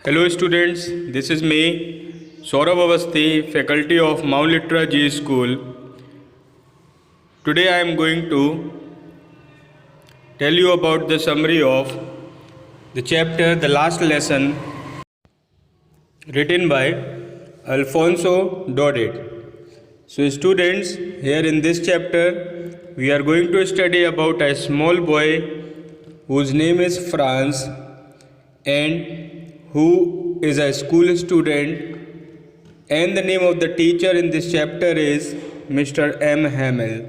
Hello students, this is me, Saurabh, faculty of MLZS JHANSI School. Today I am going to tell you about the summary of the chapter, the last lesson, written by Alfonso Daudet. So students, here in this chapter, we are going to study about a small boy whose name is Franz and who is a school student, and the name of the teacher in this chapter is Mr. M. Hamel.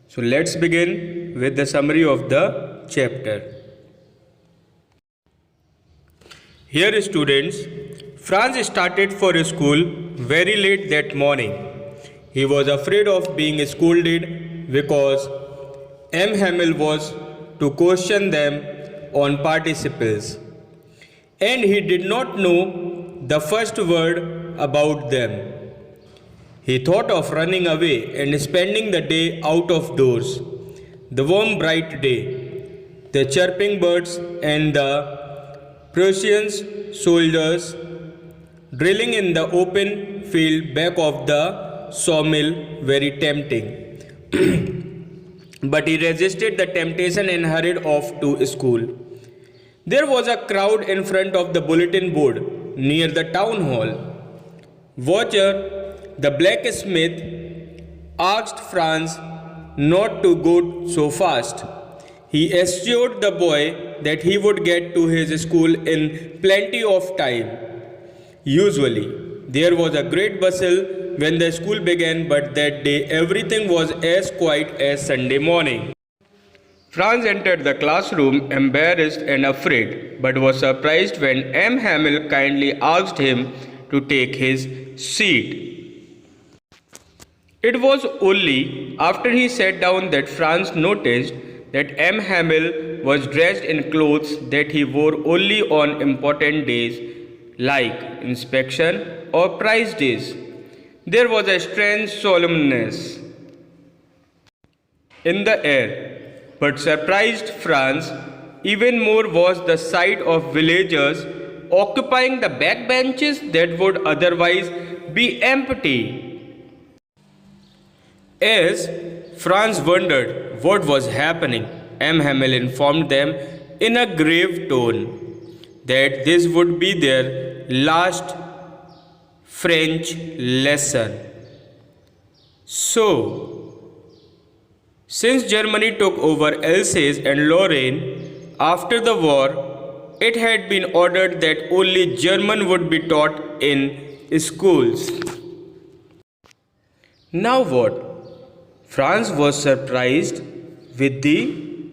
So let's begin with the summary of the chapter. Here students, Franz started for school very late that morning. He was afraid of being scolded because M. Hamel was to question them on participles, and he did not know the first word about them. He thought of running away and spending the day out of doors. The warm bright day, the chirping birds and the Prussian soldiers drilling in the open field back of the sawmill very tempting. But he resisted the temptation and hurried off to school. There was a crowd in front of the bulletin board near the town hall. Watcher, the blacksmith, asked Franz not to go so fast. He assured the boy that he would get to his school in plenty of time. Usually, there was a great bustle when the school began, but that day everything was as quiet as Sunday morning. Franz entered the classroom embarrassed and afraid, but was surprised when M. Hamel kindly asked him to take his seat. It was only after he sat down that Franz noticed that M. Hamel was dressed in clothes that he wore only on important days like inspection or prize days. There was a strange solemnness in the air. But surprised Franz even more was the sight of villagers occupying the back benches that would otherwise be empty. As Franz wondered what was happening, M. Hamel informed them in a grave tone that this would be their last French lesson. Since Germany took over Alsace and Lorraine after the war, it had been ordered that only German would be taught in schools. Now what? Franz was surprised with the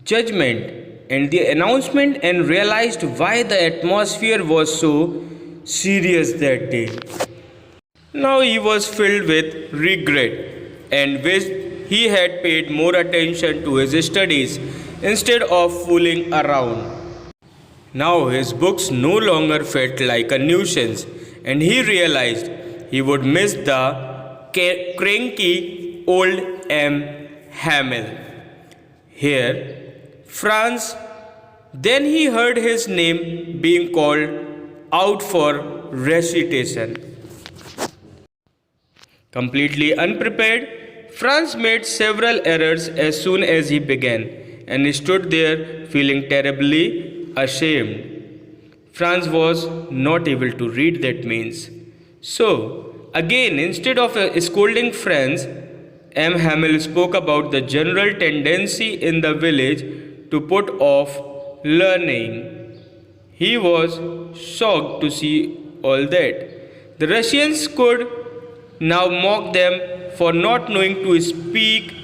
judgment and the announcement and realized why the atmosphere was so serious that day. Now he was filled with regret and wished he had paid more attention to his studies instead of fooling around. Now his books no longer felt like a nuisance, and he realized he would miss the cranky old M. Hamel. Here, Franz, then he heard his name being called out for recitation. Completely unprepared, Franz made several errors as soon as he began and stood there feeling terribly ashamed. Franz was not able to read, that means. So, again, instead of scolding Franz, M. Hamel spoke about the general tendency in the village to put off learning. He was shocked to see all that. The Russians could now mock them for not knowing to speak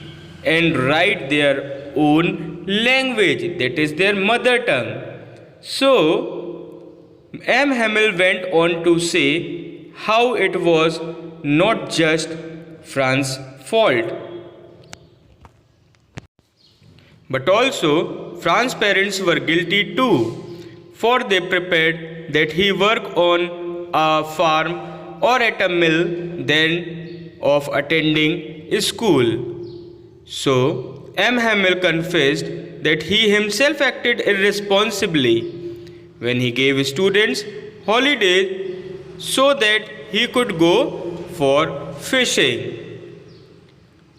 and write their own language, that is their mother tongue. So, M. Hamel went on to say how it was not just Franz's fault, but also Franz's parents were guilty too, for they prepared that he work on a farm or at a mill than of attending school. So M. Hamel confessed that he himself acted irresponsibly when he gave students holidays so that he could go for fishing.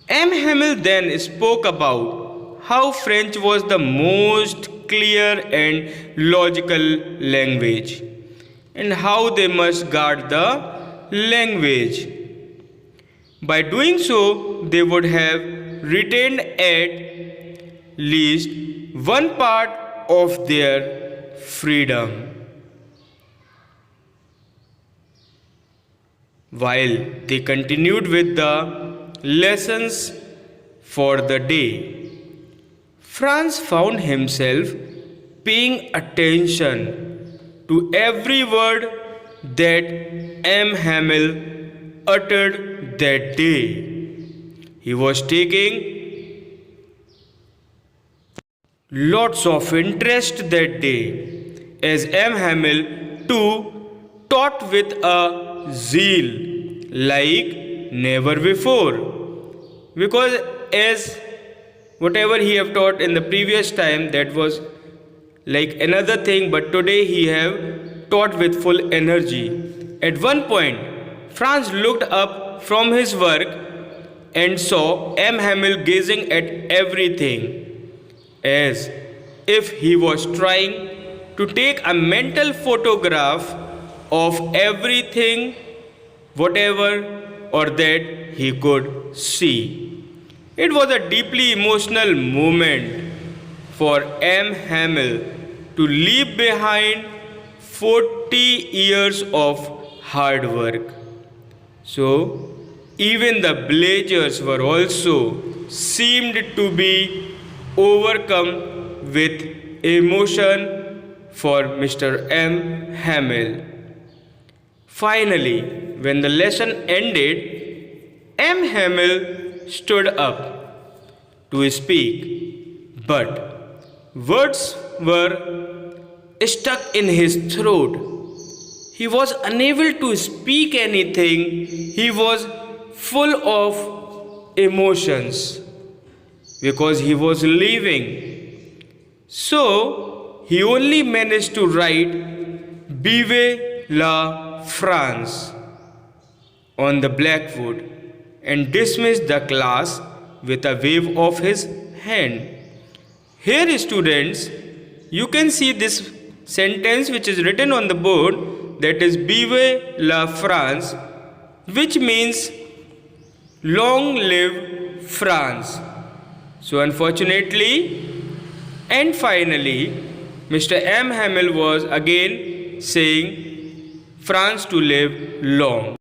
M. Hamel then spoke about how French was the most clear and logical language and how they must guard the language. By doing so, they would have retained at least one part of their freedom. While they continued with the lessons for the day, Franz found himself paying attention to every word that M. Hamel uttered that day. He was taking lots of interest that day, as M. Hamel too taught with a zeal like never before, because as whatever he have taught in the previous time, that was like another thing, but today he have taught with full energy. At one point, Franz looked up from his work and saw M. Hamel gazing at everything as if he was trying to take a mental photograph of everything, whatever or that he could see. It was a deeply emotional moment for M. Hamel to leave behind 40 years of hard work. So, even the blazers were also seemed to be overcome with emotion for Mr. M. Hamel. Finally, when the lesson ended, M. Hamel stood up to speak, but words were stuck in his throat. He was unable to speak anything. He was full of emotions because he was leaving. So, he only managed to write Vive la France on the blackboard and dismissed the class with a wave of his hand. Here, students, you can see this sentence which is written on the board, that is Vive la France, which means long live France. So unfortunately and finally, Mr. M. Hamel was again saying France to live long.